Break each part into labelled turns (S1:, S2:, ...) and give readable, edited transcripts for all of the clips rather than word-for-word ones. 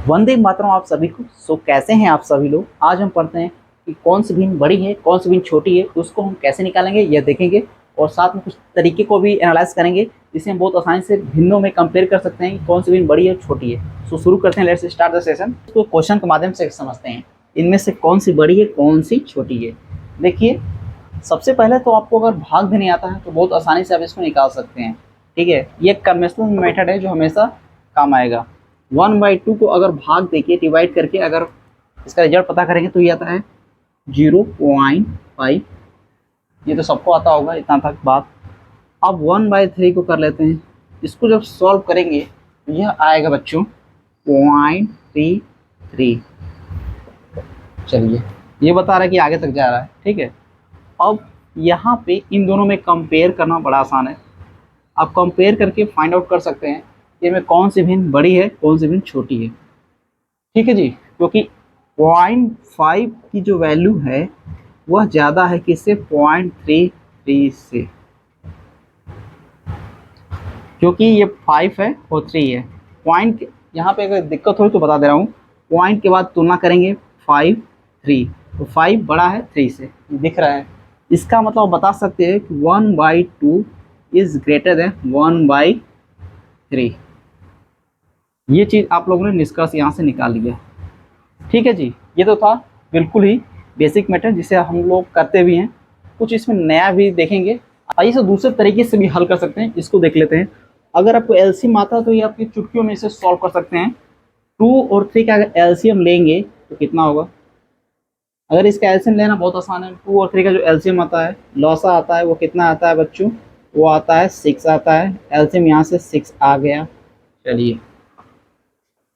S1: वंदे मातरम आप सभी को। सो कैसे हैं आप सभी लोग। आज हम पढ़ते हैं कि कौन सी भिन्न बड़ी है, कौन सी भिन्न छोटी है, उसको हम कैसे निकालेंगे यह देखेंगे और साथ में कुछ तरीके को भी एनालाइज करेंगे जिससे हम बहुत आसानी से भिन्नों में कंपेयर कर सकते हैं कि कौन सी भिन्न बड़ी है, छोटी है। सो शुरू करते हैं, लेट्स स्टार्ट द सेशन। तो क्वेश्चन के माध्यम से समझते हैं इनमें से कौन सी बड़ी है, कौन सी छोटी है। देखिए, सबसे पहले तो आपको अगर भाग भी नहीं आता है तो बहुत आसानी से आप इसको निकाल सकते हैं। ठीक है, ये कन्वेंशनल मेथड है जो हमेशा काम आएगा। 1/2 को अगर भाग देके डिवाइड करके अगर इसका रिजल्ट पता करेंगे तो ये आता है 0.5। ये तो सबको आता होगा, इतना तक बात। अब 1/3 को कर लेते हैं। इसको जब सॉल्व करेंगे तो यह आएगा बच्चों 0.33। चलिए, ये बता रहा है कि आगे तक जा रहा है। ठीक है, अब यहाँ पे इन दोनों में कंपेयर करना बड़ा आसान है। आप कंपेयर करके फाइंड आउट कर सकते हैं कि में कौन सी भिन्न बड़ी है, कौन सी भिन्न छोटी है। ठीक है जी, क्योंकि 0.5 की जो वैल्यू है वह ज़्यादा है किससे, 0.33 से, क्योंकि ये 5 है और 3 है। पॉइंट यहाँ पे अगर दिक्कत हो तो बता दे रहा हूँ, पॉइंट के बाद तुलना करेंगे 5, 3, तो 5 बड़ा है 3 से, दिख रहा है। इसका मतलब बता सकते हैं कि 1/2 इज ग्रेटर देन 1/3। ये चीज़ आप लोगों ने निष्कर्ष यहाँ से निकाल लिया। ठीक है जी, ये तो था बिल्कुल ही बेसिक मेथड जिसे हम लोग करते भी हैं। कुछ इसमें नया भी देखेंगे। आइए से दूसरे तरीके से भी हल कर सकते हैं, इसको देख लेते हैं। अगर आपको एलसीएम आता है तो ये आपकी चुटकियों में इसे सॉल्व कर सकते हैं। 2 और 3 का अगर एलसीएम लेंगे तो कितना होगा। अगर इसका एलसीएम लेना बहुत आसान है। 2 और 3 का जो एलसीएम आता है, लॉसा आता है, वो कितना आता है बच्चों, वो आता है 6 आता है। एलसीएम यहाँ से 6 आ गया। चलिए,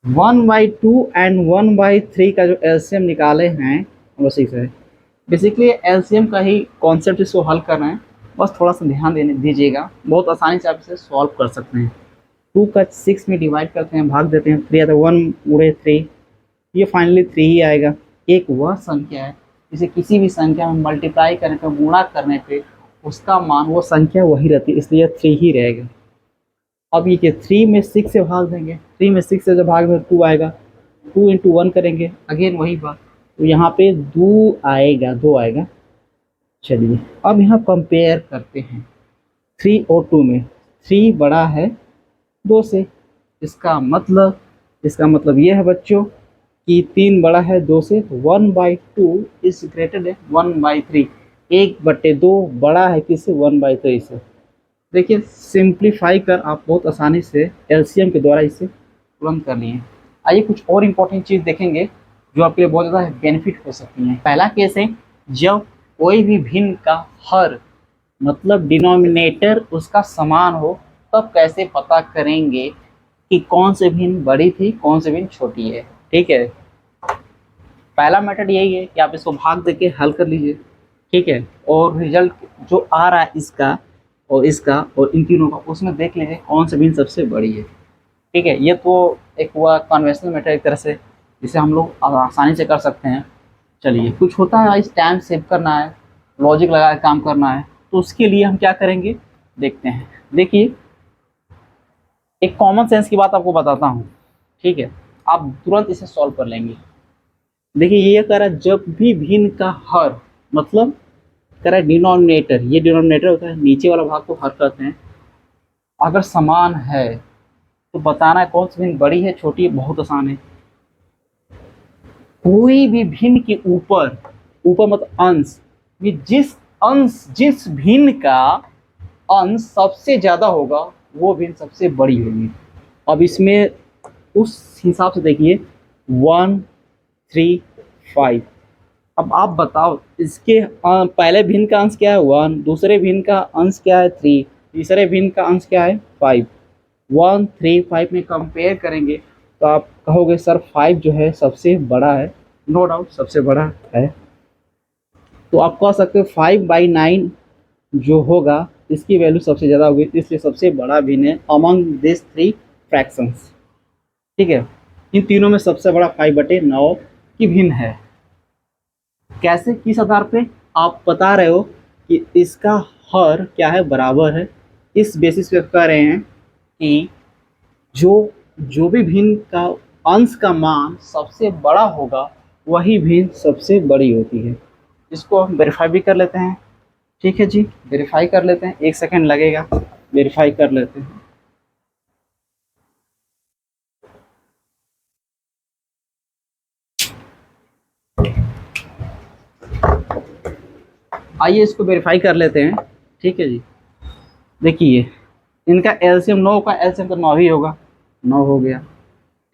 S1: 1/2 एंड 1/3 का जो एलसीएम निकाले हैं वो 6 है। बेसिकली एलसीएम का ही कॉन्सेप्ट इसको हल कर रहे हैं, बस थोड़ा सा ध्यान देने दीजिएगा। बहुत आसानी से आप इसे सॉल्व कर सकते हैं। 2 का 6 में डिवाइड करते हैं, भाग देते हैं, 3 आता है, 1 उड़े 3, ये फाइनली 3 ही आएगा। एक वह संख्या है जिसे किसी भी संख्या में मल्टीप्लाई करने पर, गुणा करने पे उसका मान, वो संख्या वही रहती है, इसलिए 3 ही रहेगा। अब ये कि 3 में 6 से भाग देंगे, 3 में 6 से जब भाग देंगे 2 आएगा। 2 × 1 करेंगे, अगेन वही बात, तो यहाँ पे 2 आएगा, 2 आएगा। चलिए, अब यहाँ कंपेयर करते हैं 3 और 2 में। 3 बड़ा है 2 से, इसका मतलब ये है बच्चों कि 3 बड़ा है 2 से, तो 1/2 इज ग्रेटर देन 1/3। 1/2 बड़ा है किससे, 1/3 से। देखिए, सिंप्लीफाई कर आप बहुत आसानी से एलसीएम के द्वारा इसे तुरंत कर लिए। आइए कुछ और इम्पोर्टेंट चीज़ देखेंगे जो आपके लिए बहुत ज़्यादा बेनिफिट हो सकती हैं। पहला केस है, जब कोई भी भिन्न का हर मतलब डिनोमिनेटर उसका समान हो, तब कैसे पता करेंगे कि कौन से भिन्न बड़ी थी, कौन से भिन्न छोटी है। ठीक है, पहला मेथड यही है कि आप इसको भाग देके हल कर लीजिए। ठीक है, और रिजल्ट जो आ रहा है इसका और इसका और इन तीनों का, उसमें देख लीजिए कौन सी भिन्न सबसे बड़ी है। ठीक है, ये तो एक हुआ कन्वेंशनल मेथड एक तरह से, जिसे हम लोग आसानी से कर सकते हैं। चलिए, कुछ होता है इस टाइम सेव करना है, लॉजिक लगा के काम करना है, तो उसके लिए हम क्या करेंगे देखते हैं। देखिए, एक कॉमन सेंस की बात आपको बताता हूँ। ठीक है, आप तुरंत इसे सॉल्व कर लेंगे। देखिए, ये कह रहा है जब भी भिन्न का हर मतलब कह रहा है डिनोमिनेटर, ये डिनोमिनेटर होता है, नीचे वाला भाग को हर करते हैं, अगर समान है तो बताना है कौन सी भिन्न बड़ी है, छोटी है। बहुत आसान है। कोई भी भिन्न के ऊपर मतलब अंश, जिस भिन्न का अंश सबसे ज्यादा होगा वो भिन्न सबसे बड़ी होगी। अब इसमें उस हिसाब से देखिए 1, 3, 5। अब आप बताओ, इसके पहले भिन्न का अंश क्या है, 1, दूसरे भिन्न का अंश क्या है, 3, तीसरे भिन्न का अंश क्या है, 5। 1, 3, 5 में कंपेयर करेंगे तो आप कहोगे सर 5 जो है सबसे बड़ा है। नो डाउट सबसे बड़ा है, तो आप कह सकते हो 5/9 जो होगा इसकी वैल्यू सबसे ज़्यादा होगी, इसलिए सबसे बड़ा भिन्न है अमंग दिस 3 फ्रैक्शंस। ठीक है, इन तीनों में सबसे बड़ा 5/9 की भिन्न है। कैसे, किस आधार पे आप बता रहे हो कि इसका हर क्या है, बराबर है। इस बेसिस पे कह रहे हैं कि जो भी भिन्न का अंश का मान सबसे बड़ा होगा वही भिन्न सबसे बड़ी होती है। इसको हम वेरीफाई भी कर लेते हैं। ठीक है जी, वेरीफाई कर लेते हैं, 1 सेकेंड लगेगा, वेरीफाई कर लेते हैं। आइए इसको वेरीफाई कर लेते हैं। ठीक है जी, देखिए इनका एलसीएम 9 का एलसीएम तो 9 ही होगा, 9 हो गया।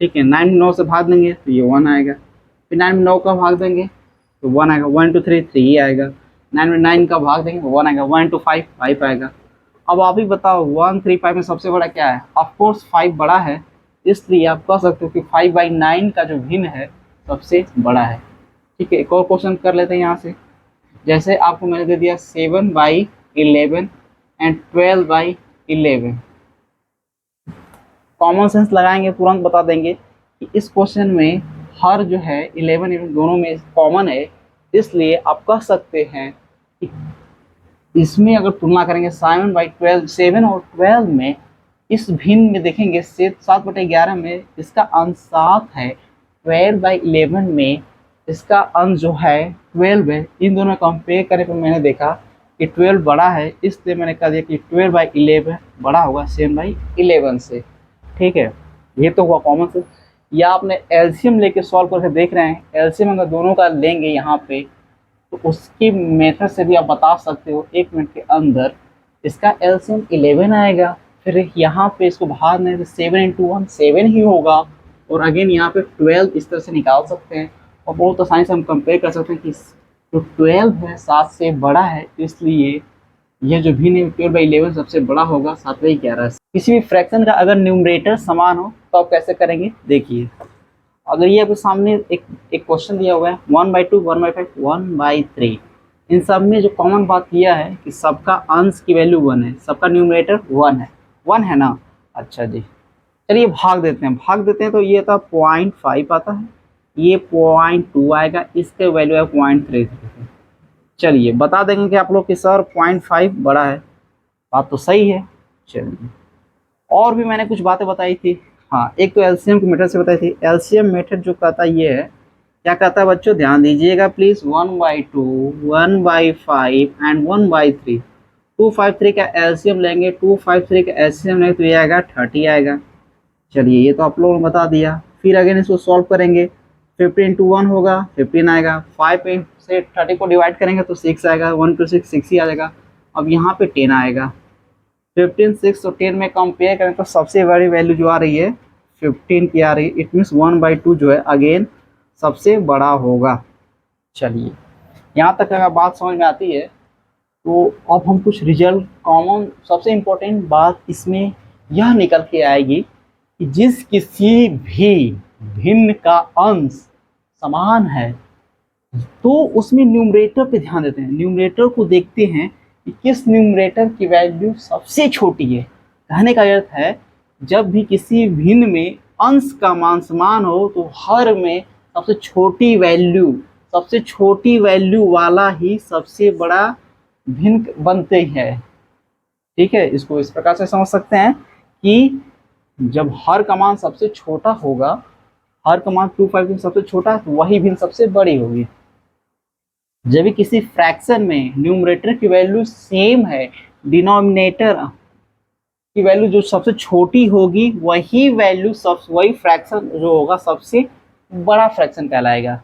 S1: ठीक है, 9 9 से भाग देंगे तो ये 1 आएगा, फिर 9 में 9 का भाग देंगे तो 1 आएगा, 1 2 3 3 आएगा, 9 में 9 का भाग देंगे 1 आएगा, 1 2 5 5 आएगा। अब आप ही बताओ 1 3 5 में सबसे बड़ा क्या है? ऑफकोर्स 5 बड़ा है, इसलिए आप कह सकते हो कि 5/9 का जो भिन्न है सबसे बड़ा है। ठीक है, एक और क्वेश्चन कर लेते हैं यहाँ से। जैसे आपको मैंने दे दिया 7/11 एंड 12/11। कॉमन सेंस लगाएंगे तुरंत बता देंगे कि इस क्वेश्चन में हर जो है 11 दोनों में कॉमन है, इसलिए आप कह सकते हैं कि इसमें अगर तुलना करेंगे 7/12, 7 और 12 में, इस भिन्न में देखेंगे 7/11 में इसका अंश 7 है, 12/11 में इसका अंश जो है 12 है। इन दोनों कंपेयर करने पर मैंने देखा कि 12 बड़ा है, इसलिए मैंने कह दिया कि 12/11 बड़ा होगा 7/11 से। ठीक है, ये तो हुआ कॉमन सेंस। या आपने एलसीएम लेके सॉल्व करके देख रहे हैं, एलसीएम अगर दोनों का लेंगे यहाँ पे तो उसकी मेथड से भी आप बता सकते हो 1 मिनट के अंदर इसका एलसीएम 11 आएगा। फिर यहाँ पे इसको भाग दें तो 7 × 1 7 ही होगा, और अगेन यहाँ पे 12 इस तरह से निकाल सकते हैं और बहुत आसानी से हम कंपेयर कर सकते हैं कि जो 12 है 7 से बड़ा है, इसलिए यह जो भिन्न है 12/11 सबसे बड़ा होगा 7/11 से। किसी भी फ्रैक्शन का अगर न्यूमरेटर समान हो तो आप कैसे करेंगे, देखिए। अगर ये आपके सामने एक क्वेश्चन दिया हुआ है 1/2, 1/5, 1/3, इन सब में जो कॉमन बात किया है कि सबका अंश की वैल्यू 1 है, सबका न्यूमरेटर 1 है ना। अच्छा जी, चलिए भाग देते हैं, तो ये था 0.5 आता है, ये 0.2 आएगा, इसके वैल्यू है 0.33। चलिए बता देंगे कि आप लोग कि सर 0.5 बड़ा है, बात तो सही है। चलिए, और भी मैंने कुछ बातें बताई थी। हाँ, एक तो एलसीएम की मेथड से बताई थी। एलसीएम मेथड जो कहता है ये है, क्या कहता है बच्चों, ध्यान दीजिएगा प्लीज। 1/2, 1/5 एंड 1/3। 253 का एलसीएम लेंगे, 253 का एलसीएम लेंगे तो ये आएगा 30 आएगा। चलिए, ये तो आप लोगों ने बता दिया। फिर अगेन इसको सॉल्व करेंगे, 50 × 1 होगा 15 आएगा, 5 से 30 को डिवाइड करेंगे तो 6 आएगा, 1 to 6 6 ही आ जाएगा। अब यहाँ पे 10 आएगा, 15, 6 और 10 में कंपेयर करें तो सबसे बड़ी वैल्यू जो आ रही है 15 की आ रही है। इट मीन्स 1/2 जो है अगेन सबसे बड़ा होगा। चलिए, यहाँ तक अगर बात समझ में आती है तो अब हम कुछ रिजल्ट कॉमन, सबसे इम्पोर्टेंट बात इसमें यह निकल के आएगी कि जिस किसी भी भिन्न का अंश समान है तो उसमें न्यूमरेटर पे ध्यान देते हैं, न्यूमरेटर को देखते हैं कि किस न्यूमरेटर की वैल्यू सबसे छोटी है। कहने का अर्थ है जब भी किसी भिन्न में अंश का मान समान हो तो हर में सबसे छोटी वैल्यू वाला ही सबसे बड़ा भिन्न बनते हैं। ठीक है, इसको इस प्रकार से समझ सकते हैं कि जब हर का मान सबसे छोटा होगा, हर का मान 253 सबसे छोटा, तो वही भिन्न सबसे बड़ी होगी। जब भी किसी फ्रैक्शन में न्यूमरेटर की वैल्यू सेम है, डिनोमिनेटर की वैल्यू जो सबसे छोटी होगी वही फ्रैक्शन जो होगा सबसे बड़ा फ्रैक्शन कहलाएगा।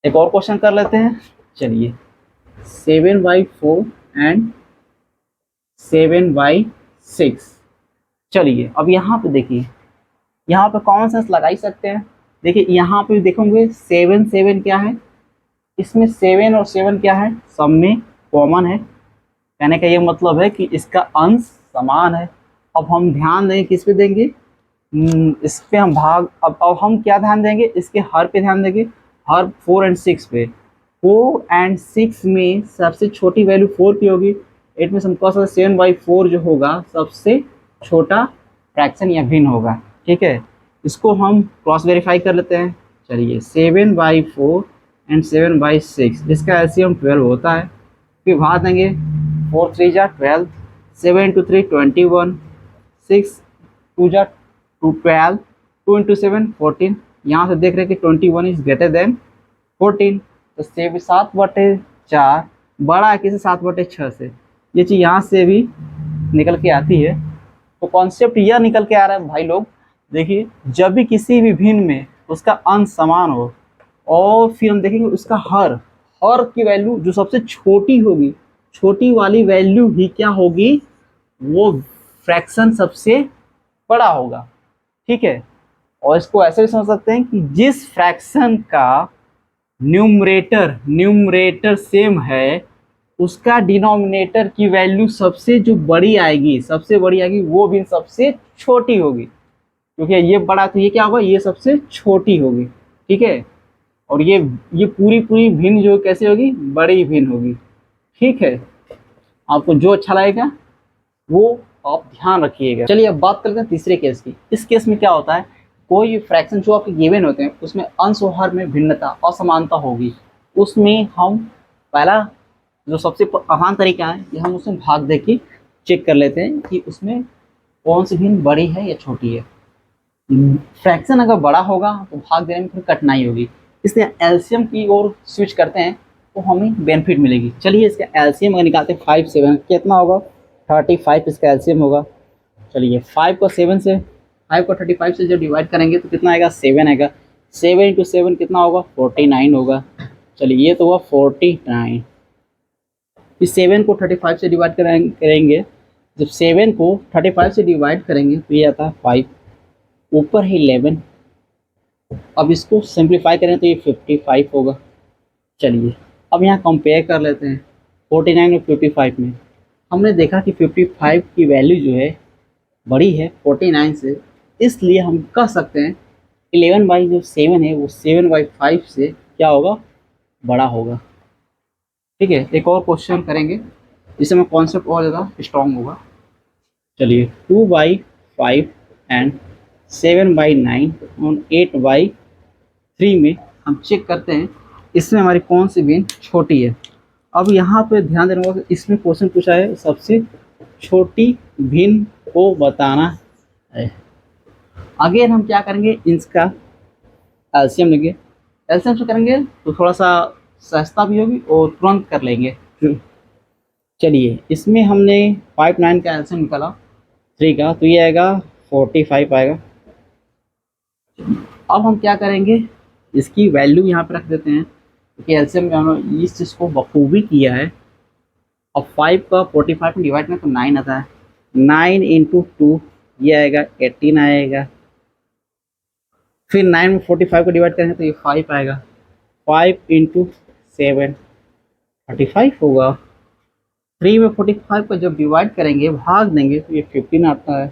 S1: एक और क्वेश्चन कर लेते हैं। चलिए, 7/4 एंड 7/6। चलिए, अब यहाँ पे देखिए, यहाँ पे कॉमन सेंस लगा ही सकते हैं। देखिए यहाँ पे देखोगे 7 7 क्या है, इसमें 7 और 7 क्या है, सब में कॉमन है। कहने का ये मतलब है कि इसका अंश समान है। अब हम ध्यान देंगे किस पे देंगे, इस पे हम भाग, अब हम क्या ध्यान देंगे, इसके हर पे ध्यान देंगे, हर 4 और 6 पे। 4 और 6 में सबसे छोटी वैल्यू 4 की होगी। इट मीन्स हम कह सकते 7/4 जो होगा सबसे छोटा फ्रैक्शन या भिन्न होगा। ठीक है, इसको हम क्रॉस वेरीफाई कर लेते हैं। चलिए, 7/4 एंड 7/6, इसका एलसीएम 12 होता है। फिर भाग देंगे, 4 3 जा 12, 7 × 3 21, 6 2 जा 12, 2 इंटू 7 14। यहाँ से देख रहे हैं कि 21 इज ग्रेटर देन 14, तो 7/4 बड़ा है किसी 7/6 से, ये चीज़ यहाँ से भी निकल के आती है। तो कॉन्सेप्ट यह निकल के आ रहा है भाई लोग, देखिए जब भी किसी भी भिन्न में उसका अंश समान हो और फिर हम देखेंगे उसका हर की वैल्यू जो सबसे छोटी होगी, छोटी वाली वैल्यू ही क्या होगी, वो फ्रैक्शन सबसे बड़ा होगा। ठीक है, और इसको ऐसे भी समझ सकते हैं कि जिस फ्रैक्शन का न्यूमरेटर सेम है उसका डिनोमिनेटर की वैल्यू सबसे जो बड़ी आएगी, वो भी सबसे छोटी होगी, क्योंकि ये बड़ा तो ये क्या होगा, ये सबसे छोटी होगी। ठीक है, और ये पूरी भिन्न जो कैसे होगी, बड़ी भिन्न होगी। ठीक है, आपको जो अच्छा लगेगा वो आप ध्यान रखिएगा। चलिए अब बात करते हैं तीसरे केस की। इस केस में क्या होता है, कोई फ्रैक्शन जो आपके गिवन होते हैं उसमें अंश और हर में भिन्नता असमानता होगी, उसमें हम पहला जो सबसे आसान तरीका है कि हम उसमें भाग दे के चेक कर लेते हैं कि उसमें कौन सी भिन्न बड़ी है या छोटी है। फ्रैक्शन अगर बड़ा होगा तो भाग देने में फिर कठिनाई होगी, इसलिए एलसीएम की ओर स्विच करते हैं तो हमें बेनिफिट मिलेगी। चलिए इसका एलसीएम अगर निकालते हैं 5 7 कितना होगा, 35 इसका एलसीएम होगा। चलिए 5 को 35 से जब डिवाइड करेंगे तो कितना आएगा, 7 आएगा। 7 इंटू 7 कितना होगा, 49 होगा। चलिए ये तो हुआ 49। फिर 7 को 35 से डिवाइड करेंगे, जब 7 को 35 से डिवाइड करेंगे तो ये आता है 5, ऊपर है 11। अब इसको सिंप्लीफाई करें तो ये 55 होगा। चलिए अब यहाँ कंपेयर कर लेते हैं 49 और 55 में। हमने देखा कि 55 की वैल्यू जो है बड़ी है 49 से, इसलिए हम कह सकते हैं 11/7 है वो 7/5 से क्या होगा, बड़ा होगा। ठीक है, एक और क्वेश्चन करेंगे जिससे में कॉन्सेप्ट और ज़्यादा स्ट्रॉन्ग होगा। चलिए 2/5 एंड 7/9 और 8/3 में हम चेक करते हैं इसमें हमारी कौन सी भिन्न छोटी है। अब यहाँ पे ध्यान देना होगा कि इसमें क्वेश्चन पूछा है सबसे छोटी भिन्न को बताना है। अगेन हम क्या करेंगे, इसका एलसीएम लेंगे। एलसीएम से करेंगे तो थोड़ा सा सस्ता भी होगी और तुरंत कर लेंगे। चलिए इसमें हमने 5 9 का एलसीएम निकाला 3 का, तो ये आएगा 45 आएगा। अब हम क्या करेंगे, इसकी वैल्यू यहाँ पे रख देते हैं क्योंकि एलसीएम में हमने इस चीज़ को बखूबी किया है। अब 5 का 45 में डिवाइड करें तो 9 आता है। 9 इंटू 2 ये आएगा 18 आएगा। फिर 9 में 45 को डिवाइड करेंगे तो ये 5 आएगा। 5 इंटू 7 35 होगा। 3 में 45 को जब डिवाइड करेंगे भाग देंगे तो ये 15 आता है।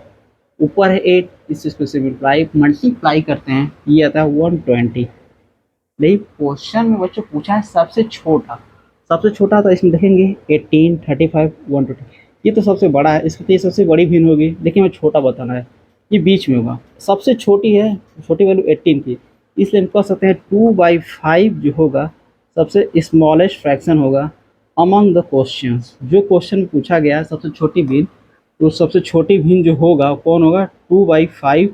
S1: ऊपर है 8, इस चीज़ को मल्टीप्लाई करते हैं, ये आता है 120। लेकिन क्वेश्चन में बच्चों पूछा है सबसे छोटा, तो इसमें देखेंगे 18 35 120, ये तो सबसे बड़ा है, इसकी सबसे बड़ी भिन्न होगी, लेकिन हमें छोटा बताना है, ये बीच में होगा। सबसे छोटी है, छोटी वैल्यू 18 की, इसलिए हम कह सकते हैं 2/5 जो होगा सबसे स्मॉलेस्ट फ्रैक्शन होगा अमंग द क्वेश्चंस। जो क्वेश्चन पूछा गया है सबसे छोटी भिन्न, तो सबसे छोटी भिन्न जो होगा कौन होगा, 2/5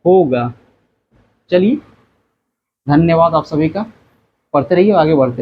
S1: होगा। चलिए धन्यवाद आप सभी का, पढ़ते रहिए, आगे बढ़ते रहिए।